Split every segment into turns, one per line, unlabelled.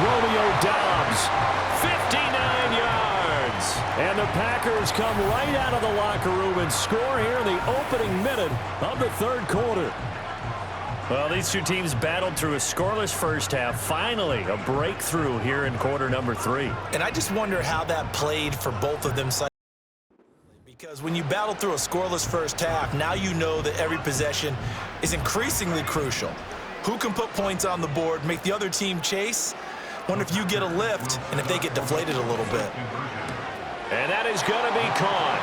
Romeo Dobbs, 59 yards. And the Packers come right out of the locker room and score here in the opening minute of the third quarter.
Well, these two teams battled through a scoreless first half. Finally, a breakthrough here in quarter number 3.
And I just wonder how that played for both of them. Because when you battle through a scoreless first half, now you know that every possession is increasingly crucial. Who can put points on the board, make the other team chase? Wonder if you get a lift and if they get deflated a little bit.
And that is going to be caught.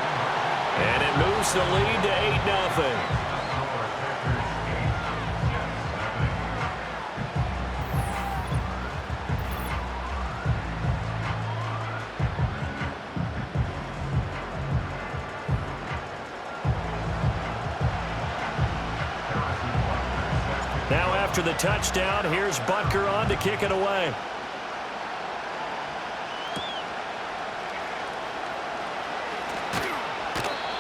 And it moves the lead to 8-0. Now after the touchdown, here's Butker on to kick it away.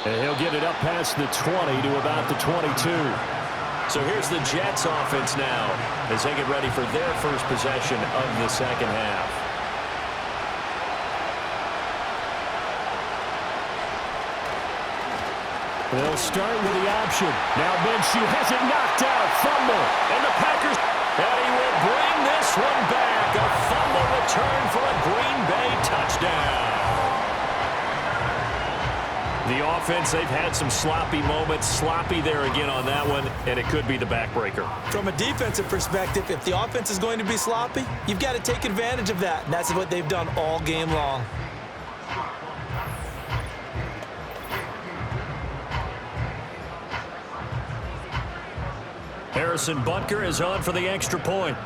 And he'll get it up past the 20 to about the 22. So here's the Jets offense now as they get ready for their first possession of the second half. They'll start with the option. Now Minshew has it knocked out. Fumble. And the Packers. And he will bring this one back. A fumble return for a Green Bay touchdown. The offense, they've had some sloppy moments. Sloppy there again on that one. And it could be the backbreaker.
From a defensive perspective, if the offense is going to be sloppy, you've got to take advantage of that. And that's what they've done all game long.
Harrison Butker is on for the extra point.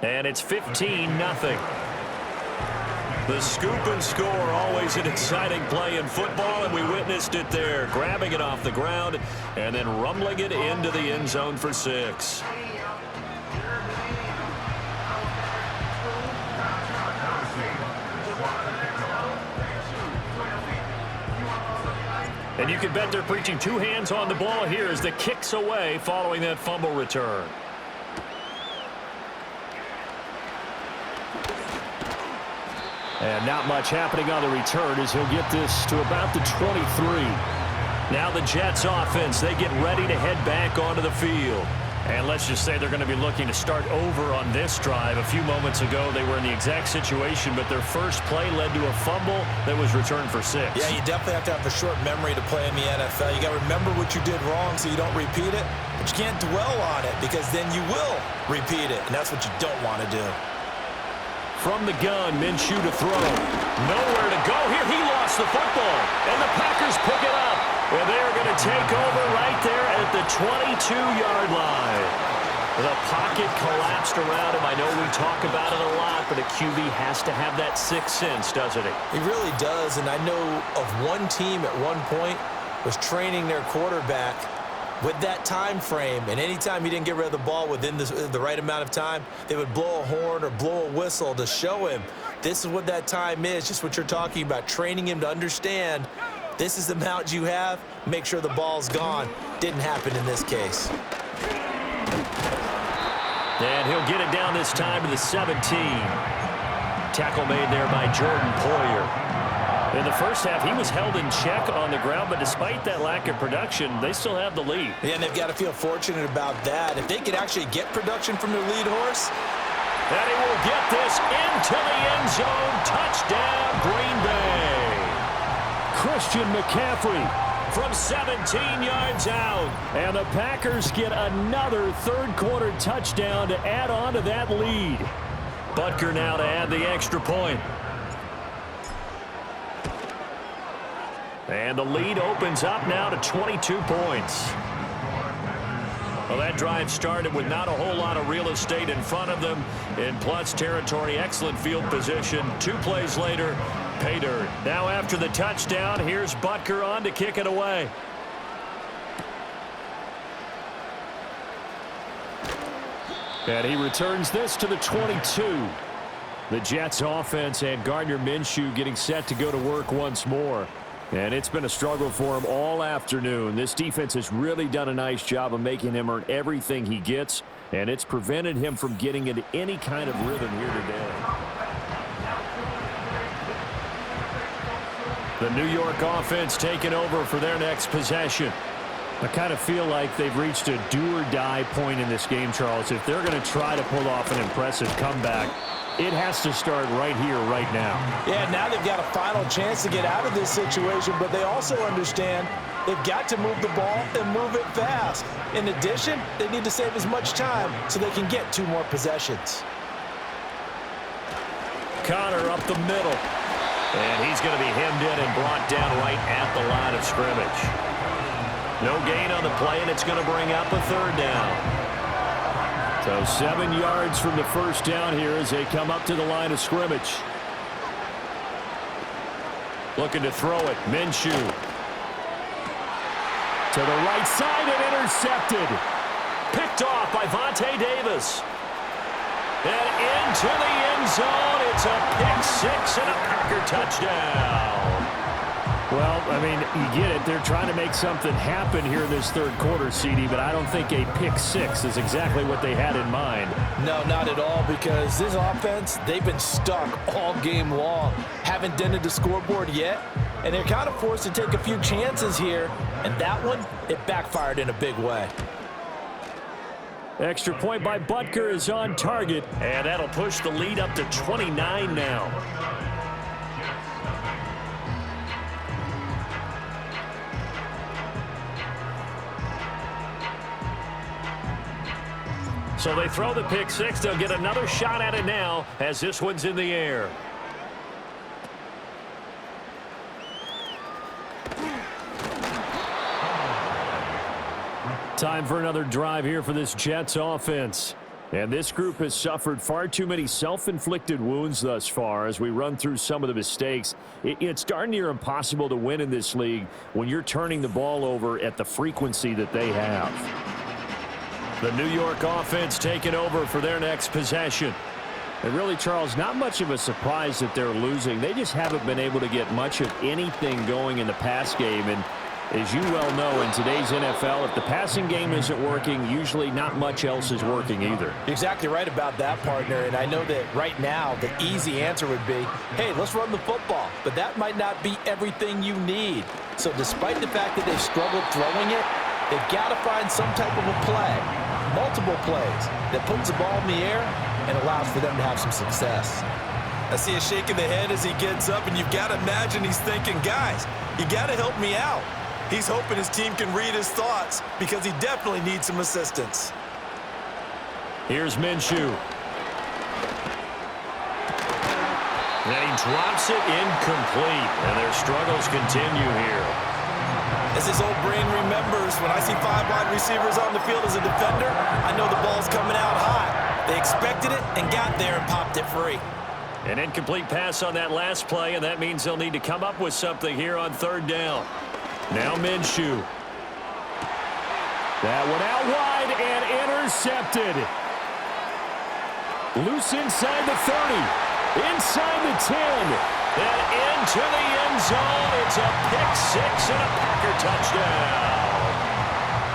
And it's 15-0. The scoop and score, always an exciting play in football, and we witnessed it there, grabbing it off the ground and then rumbling it into the end zone for 6. And you can bet they're preaching two hands on the ball here as the kick's away following that fumble return. And not much happening on the return as he'll get this to about the 23. Now the Jets offense, they get ready to head back onto the field. And let's just say they're going to be looking to start over on this drive. A few moments ago, they were in the exact situation, but their first play led to a fumble that was returned for 6.
Yeah, you definitely have to have a short memory to play in the NFL. You got to remember what you did wrong so you don't repeat it, but you can't dwell on it because then you will repeat it, and that's what you don't want to do.
From the gun, Minshew to throw. Nowhere to go here. He lost the football, and the Packers pick it up. And they are going to take over right there at the 22-yard line. The pocket collapsed around him. I know we talk about it a lot, but a QB has to have that sixth sense, doesn't he?
He really does, and I know of one team at one point was training their quarterback with that time frame, and anytime he didn't get rid of the ball within the right amount of time, they would blow a horn or blow a whistle to show him this is what that time is, just what you're talking about, training him to understand this is the amount you have, make sure the ball's gone. Didn't happen in this case.
And he'll get it down this time to the 17. Tackle made there by Jordan Poyer. In the first half, he was held in check on the ground, but despite that lack of production, they still have the lead.
Yeah, and they've got to feel fortunate about that. If they could actually get production from their lead horse.
And he will get this into the end zone. Touchdown, Green Bay. Christian McCaffrey from 17 yards out. And the Packers get another third-quarter touchdown to add on to that lead. Butker now to add the extra point. And the lead opens up now to 22 points. Well, that drive started with not a whole lot of real estate in front of them. In plus territory, excellent field position. 2 plays later, pay dirt. Now after the touchdown, here's Butker on to kick it away. And he returns this to the 22. The Jets offense and Gardner Minshew getting set to go to work once more. And it's been a struggle for him all afternoon. This defense has really done a nice job of making him earn everything he gets. And it's prevented him from getting into any kind of rhythm here today. The New York offense taking over for their next possession. I kind of feel like they've reached a do-or-die point in this game, Charles. If they're going to try to pull off an impressive comeback, it has to start right here, right now.
Yeah, now they've got a final chance to get out of this situation, but they also understand they've got to move the ball and move it fast. In addition, they need to save as much time so they can get 2 more possessions.
Connor up the middle. And he's going to be hemmed in and brought down right at the line of scrimmage. No gain on the play, and it's going to bring up a 3rd down. So 7 yards from the first down here as they come up to the line of scrimmage. Looking to throw it. Minshew. To the right side and intercepted. Picked off by Vontae Davis. And into the end zone. It's a pick 6 and a Packer touchdown. Well, I mean, you get it. They're trying to make something happen here in this 3rd quarter, CD, but I don't think a pick 6 is exactly what they had in mind.
No, not at all, because this offense, they've been stuck all game long. Haven't dented the scoreboard yet, and they're kind of forced to take a few chances here, and that one, it backfired in a big way.
Extra point by Butker is on target, and that'll push the lead up to 29 now. So they throw the pick 6. They'll get another shot at it now as this one's in the air. Time for another drive here for this Jets offense. And this group has suffered far too many self-inflicted wounds thus far as we run through some of the mistakes. It's darn near impossible to win in this league when you're turning the ball over at the frequency that they have. The New York offense taking over for their next possession. And really, Charles, not much of a surprise that they're losing. They just haven't been able to get much of anything going in the pass game. And as you well know, in today's NFL, if the passing game isn't working, usually not much else is working either.
You're exactly right about that, partner. And I know that right now the easy answer would be, hey, let's run the football. But that might not be everything you need. So despite the fact that they've struggled throwing it, they've got to find some type of a play, multiple plays, that puts the ball in the air and allows for them to have some success. I see a shake of the head as he gets up, and you've got to imagine he's thinking, guys, you got to help me out. He's hoping his team can read his thoughts because he definitely needs some assistance.
Here's Minshew. And he drops it incomplete, and their struggles continue here.
As his old brain remembers, when I see 5 wide receivers on the field as a defender, I know the ball's coming out high. They expected it and got there and popped it free.
An incomplete pass on that last play, and that means they'll need to come up with something here on 3rd down. Now Minshew. That one out wide and intercepted. Loose inside the 30. Inside the 10. Then into the end zone. It's a pick 6 and a Packer touchdown.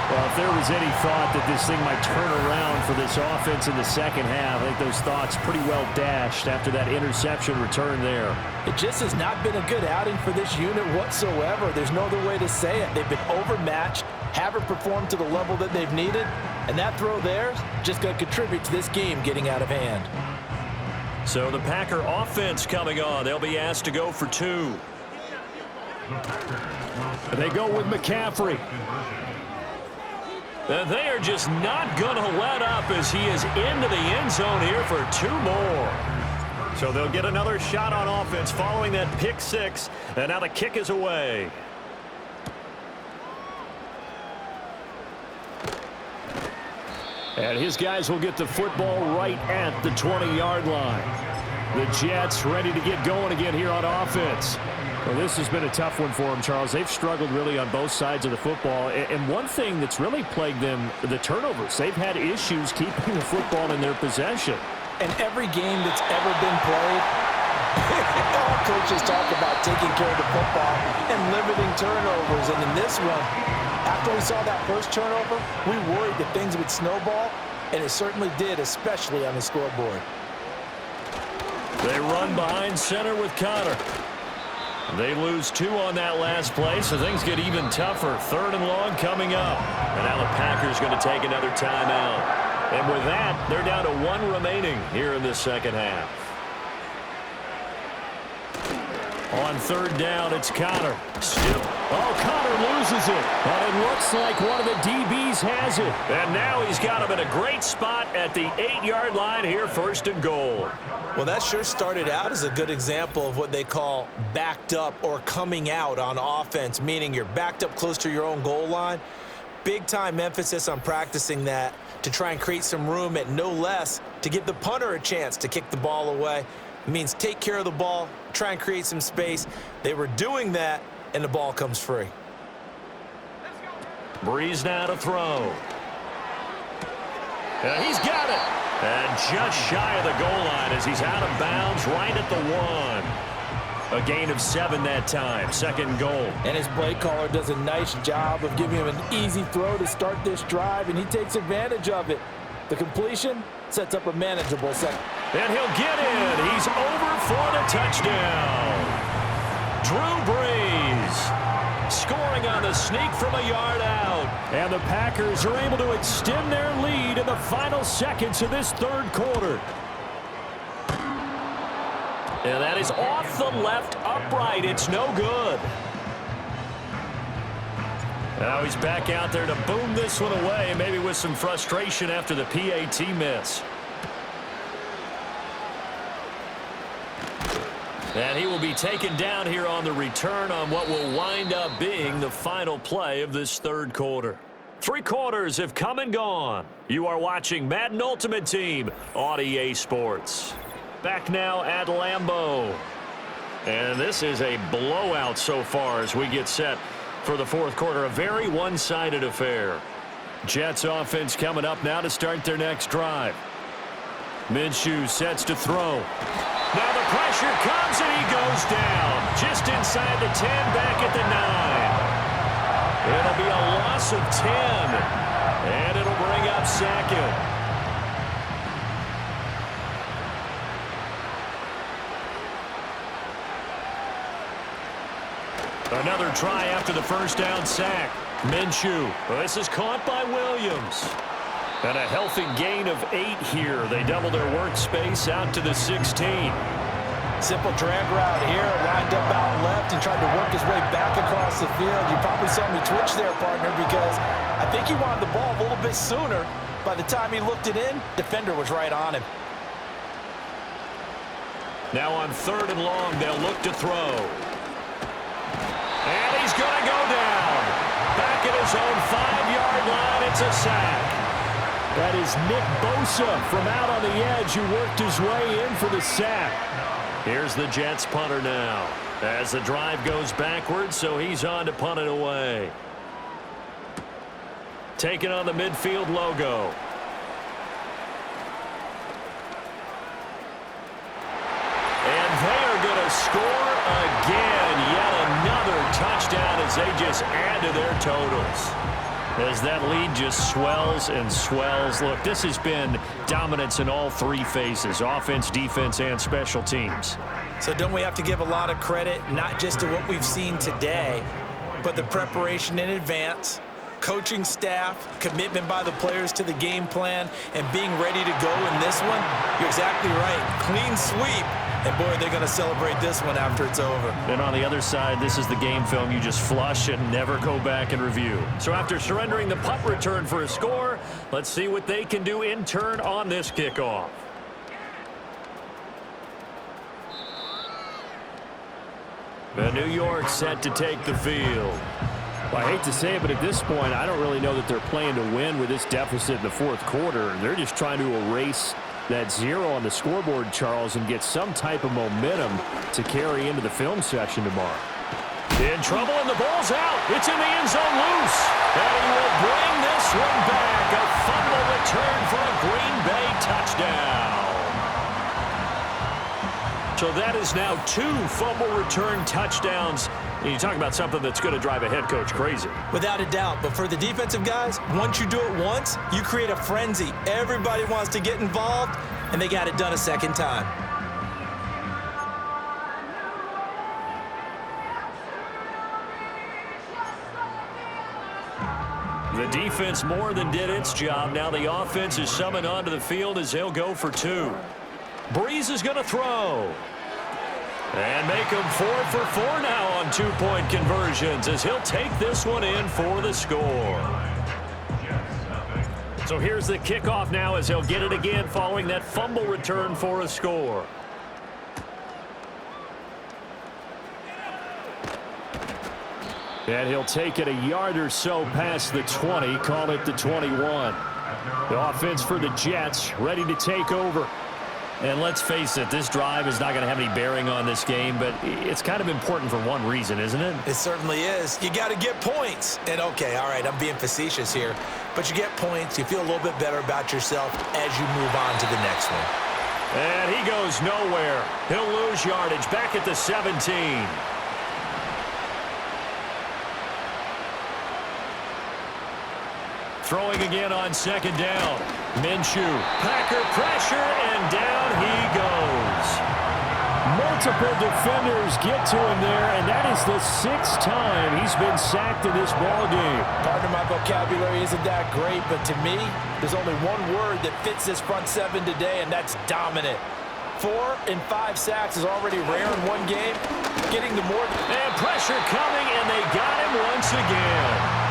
Well, if there was any thought that this thing might turn around for this offense in the second half, I think those thoughts pretty well dashed after that interception return there.
It just has not been a good outing for this unit whatsoever. There's no other way to say it. They've been overmatched, haven't performed to the level that they've needed, and that throw there is just going to contribute to this game getting out of hand.
So the Packer offense coming on. They'll be asked to go for 2. They go with McCaffrey. And they are just not going to let up as he is into the end zone here for 2 more. So they'll get another shot on offense following that pick 6. And now the kick is away. And his guys will get the football right at the 20-yard line. The Jets ready to get going again here on offense. Well, this has been a tough one for them, Charles. They've struggled really on both sides of the football. And one thing that's really plagued them, the turnovers. They've had issues keeping the football in their possession.
And every game that's ever been played, all coaches talk about taking care of the football and limiting turnovers. And in this one, after we saw that first turnover, we worried that things would snowball. and it certainly did, especially on the scoreboard.
They run behind center with Connor. They lose 2 on that last play, so things get even tougher. 3rd and long coming up. And now the Packers going to take another timeout. And with that, they're down to 1 remaining here in this second half. On 3rd down, it's Connor.
Connor loses it. And it looks like one of the DBs has it.
And now he's got him in a great spot at the 8-yard line here, 1st and goal.
Well, that sure started out as a good example of what they call backed up or coming out on offense, meaning you're backed up close to your own goal line. Big-time emphasis on practicing that to try and create some room at no less to give the punter a chance to kick the ball away. It means take care of the ball, try and create some space. They were doing that, and the ball comes free.
Breeze now to throw. He's got it. And just shy of the goal line as he's out of bounds right at the 1. A gain of 7 that time. 2nd goal.
And his play caller does a nice job of giving him an easy throw to start this drive, and he takes advantage of it. The completion sets up a manageable second.
And he'll get in. He's over for the touchdown. Drew Brees scoring on the sneak from a yard out.
And the Packers are able to extend their lead in the final seconds of this 3rd quarter.
And that is off the left upright. It's no good. Now he's back out there to boom this one away, maybe with some frustration after the PAT miss. And he will be taken down here on the return on what will wind up being the final play of this 3rd quarter. 3 quarters have come and gone. You are watching Madden Ultimate Team on EA Sports. Back now at Lambeau. And this is a blowout so far as we get set for the 4th quarter. A very one-sided affair. Jets offense coming up now to start their next drive. Minshew sets to throw. Now the pressure comes and he goes down. Just inside the 10, back at the 9. It'll be a loss of 10. And it'll bring up 2nd. Another try after the 1st down sack. Minshew. Well, this is caught by Williams. And a healthy gain of 8 here. They double their workspace out to the 16.
Simple drag route here, lined up out left and tried to work his way back across the field. You probably saw me twitch there, partner, because I think he wanted the ball a little bit sooner. By the time he looked it in, defender was right on him.
Now on 3rd and long, they'll look to throw. And he's going to go down. Back at his own 5-yard line, it's a sack.
That is Nick Bosa from out on the edge who worked his way in for the sack.
Here's the Jets punter now as the drive goes backwards, so he's on to punt it away. Taking on the midfield logo. And they are going to score again. Yet another touchdown as they just add to their totals. As that lead just swells and swells. Look, this has been dominance in all 3 phases, offense, defense, and special teams.
So don't we have to give a lot of credit, not just to what we've seen today, but the preparation in advance, coaching staff, commitment by the players to the game plan, and being ready to go in this one? You're exactly right. Clean sweep. And, boy, they're going to celebrate this one after it's over.
And on the other side, this is the game film you just flush and never go back and review. So after surrendering the punt return for a score, let's see what they can do in turn on this kickoff. The New York set to take the field.
Well, I hate to say it, but at this point, I don't really know that they're playing to win with this deficit in the 4th quarter. They're just trying to erase that 0 on the scoreboard, Charles, and get some type of momentum to carry into the film section tomorrow.
In trouble, and the ball's out. It's in the end zone loose. And he will bring this one back. A fumble return for a Green Bay touchdown. So that is now 2 fumble return touchdowns You talk about something that's going to drive a head coach crazy.
Without a doubt. But for the defensive guys, once you do it once, you create a frenzy. Everybody wants to get involved, and they got it done a second time.
The defense more than did its job. Now the offense is summoned onto the field as they'll go for two. Breeze is going to throw. And make him 4 for 4 now on two-point conversions as he'll take this one in for the score. So here's the kickoff now as he'll get it again following that fumble return for a score.
And he'll take it a yard or so past the 20, call it the 21. The offense for the Jets ready to take over.
And let's face it, this drive is not going to have any bearing on this game, but it's kind of important for one reason, isn't it?
It certainly is. You got to get points. And, okay, all right, I'm being facetious here. But you get points, you feel a little bit better about yourself as you move on to the next one.
And he goes nowhere. He'll lose yardage back at the 17. Throwing again on second down. Minshew, Packer pressure, and down he goes.
Multiple defenders get to him there, and that is the 6th time he's been sacked in this ballgame.
Partner, my vocabulary isn't that great, but to me, there's only one word that fits this front seven today, and that's dominant. 4 and 5 sacks is already rare in one game. Getting to more.
And pressure coming, and they got him once again.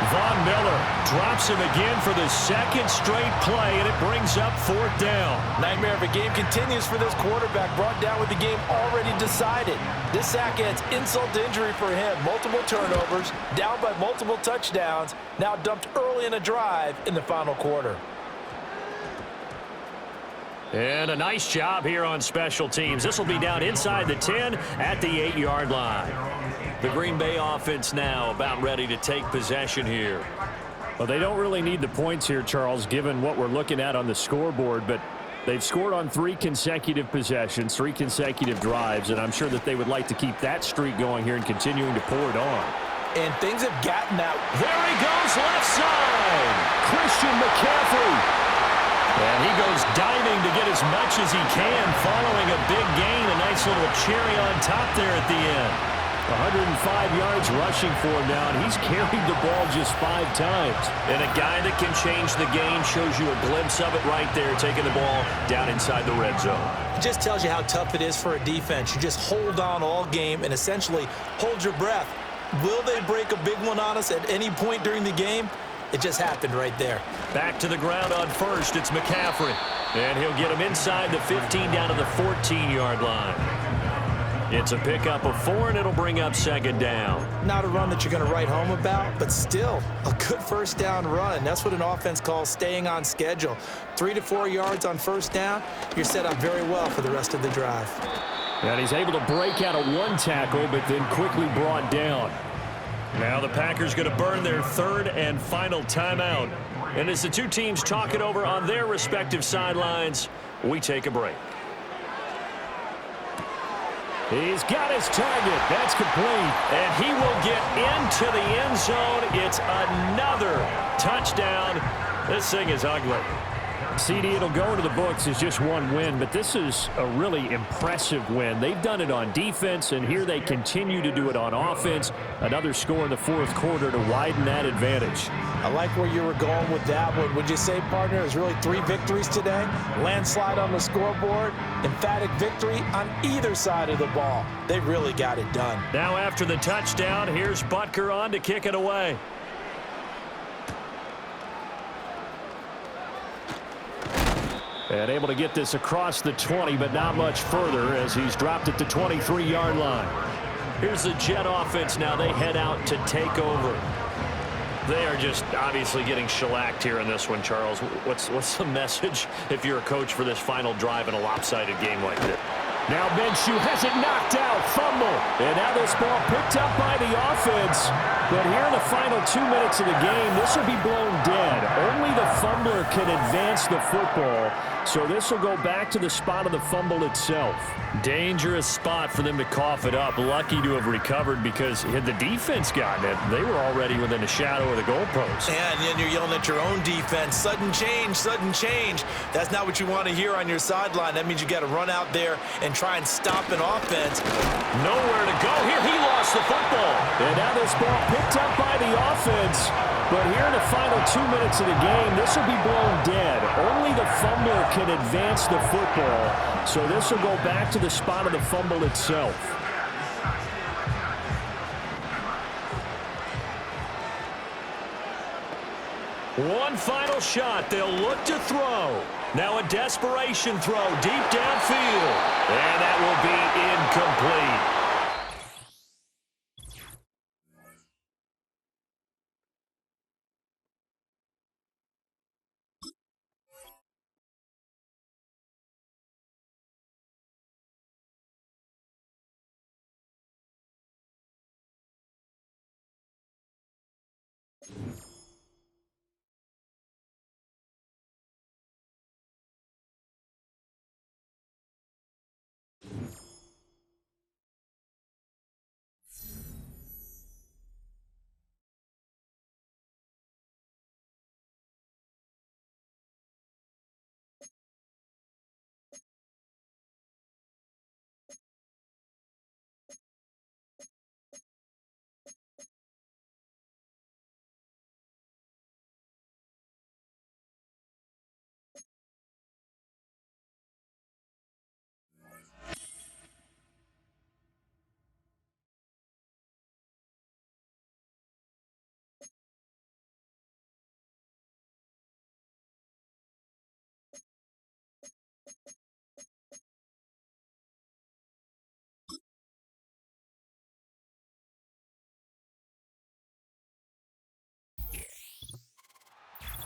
Von Miller drops him again for the second straight play, and it brings up 4th down.
Nightmare of a game continues for this quarterback, brought down with the game already decided. This sack adds insult to injury for him. Multiple turnovers, down by multiple touchdowns, now dumped early in a drive in the final quarter.
And a nice job here on special teams. This will be down inside the 10 at the 8-yard line. The Green Bay offense now about ready to take possession here.
Well, they don't really need the points here, Charles, given what we're looking at on the scoreboard, but they've scored on 3 consecutive possessions, 3 consecutive drives, and I'm sure that they would like to keep that streak going here and continuing to pour it on.
And things have gotten that.
There he goes, left side.
Christian McCaffrey.
And he goes diving to get as much as he can, following a big gain. A nice little cherry on top there at the end.
105 yards rushing for him now, and he's carried the ball just 5 times.
And a guy that can change the game, shows you a glimpse of it right there, taking the ball down inside the red zone.
It just tells you how tough it is for a defense. You just hold on all game and essentially hold your breath. Will they break a big one on us at any point during the game? It just happened right there.
Back to the ground on first. It's McCaffrey. And he'll get him inside the 15 down to the 14-yard line. It's a pickup of 4, and it'll bring up second down.
Not a run that you're going to write home about, but still a good first down run. That's what an offense calls staying on schedule. 3 to 4 yards on first down, you're set up very well for the rest of the drive.
And he's able to break out of 1 tackle, but then quickly brought down.
Now the Packers going to burn their 3rd and final timeout. And as the two teams talk it over on their respective sidelines, we take a break.
He's got his target. That's complete.
And he will get into the end zone. It's another touchdown. This thing is ugly.
CD, it'll go into the books as just 1 win, but this is a really impressive win. They've done it on defense, and here they continue to do it on offense. Another score in the 4th quarter to widen that advantage.
I like where you were going with that one. Would you say, partner, there's really 3 victories today? Landslide on the scoreboard, emphatic victory on either side of the ball. They really got it done.
Now after the touchdown, here's Butker on to kick it away.
And able to get this across the 20, but not much further as he's dropped it to 23-yard line.
Here's the Jet offense now. They head out to take over. They are just obviously getting shellacked here in this one, Charles. What's the message if you're a coach for this final drive in a lopsided game like this?
Now Minshew has it knocked out, fumble. And now this ball picked up by the offense. But here in the final 2 minutes of the game, this will be blown dead. Only the fumbler can advance the football. So this will go back to the spot of the fumble itself.
Dangerous spot for them to cough it up. Lucky to have recovered because had the defense gotten it, they were already within a shadow of the goalpost.
Yeah, and then you're yelling at your own defense. Sudden change, sudden change. That's not what you want to hear on your sideline. That means you got to run out there and try and stop an offense.
Nowhere to go here. He lost the football.
And now this ball picked up by the offense. But here in the final 2 minutes of the game, this will be blown dead. Only the fumbler can advance the football. So this will go back to the spot of the fumble itself.
One final shot. They'll look to throw. Now a desperation throw deep downfield. And that will be incomplete.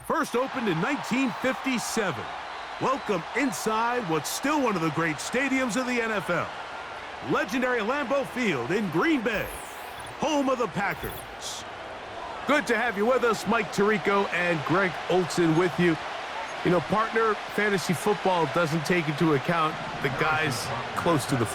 First opened in 1957. Welcome inside what's still one of the great stadiums of the NFL. Legendary Lambeau Field in Green Bay, home of the Packers. Good to have you with us. Mike Tirico and Greg Olson with you. You know, partner, fantasy football doesn't take into account the guys close to the